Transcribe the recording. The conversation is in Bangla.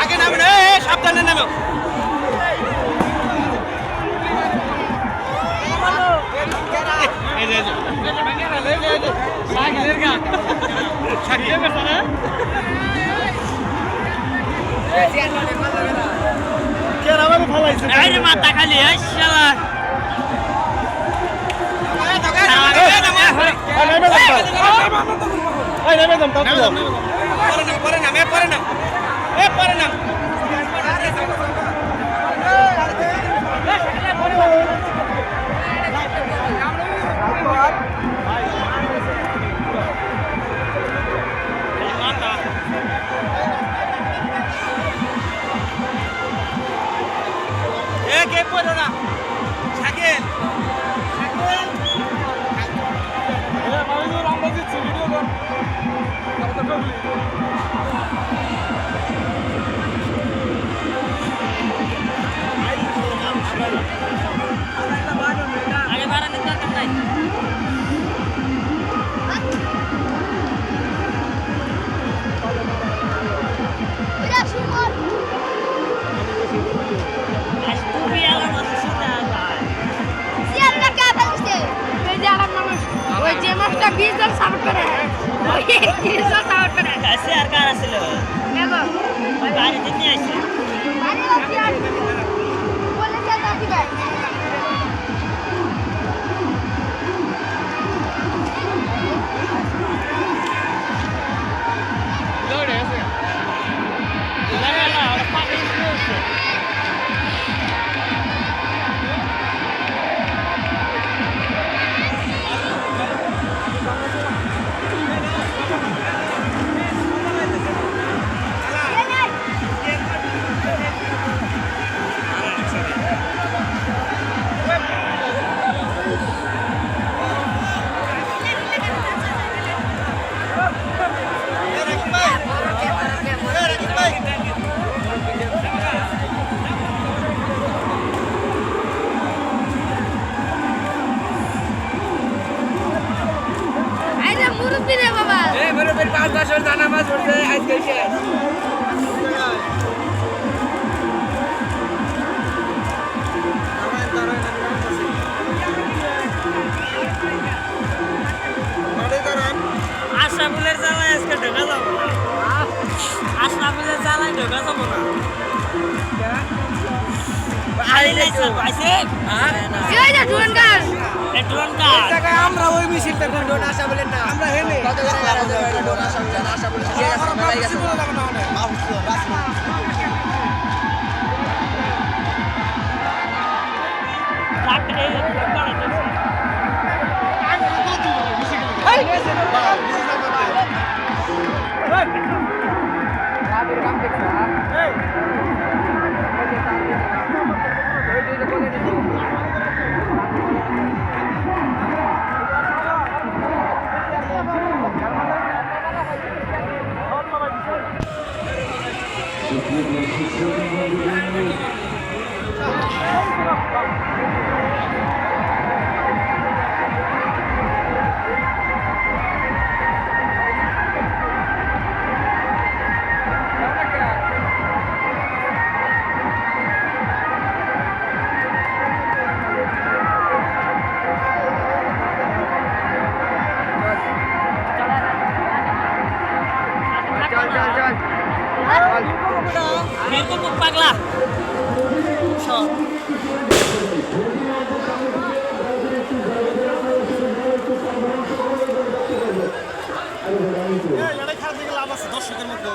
আগে নামে সাবধানে নামো। মাথা খালি পরে নাম কে পড়ো না শাকিল আগে বাড়ানোর দরকার নাই। যে মাছটা 20 জন সাপোর্ট করে ওই 30 জন সাপোর্ট করে কাছে আর কার আছিল নেবো ওই বাড়িতে নিয়ে আসছে আরে কি আর বলে যা দাদি ভাই লোড়ে আছে লাগা আর পানি দিছে মুরব্বি রে বাবা এই মুরব্বির 5 বছর নামাজ পড়ছে আজকে শেষ আশরাফুলের জ্বালায় আজকে ঢোকা যাবো না আশরাফুলের জ্বালায় ঢোকা যাবো না আমরা ওই মিছিলটা ডোন আশা বলেন না আমরা হেনে ডোন আশা বলেন আশা বলেন পাগলা দর্শকের মধ্যে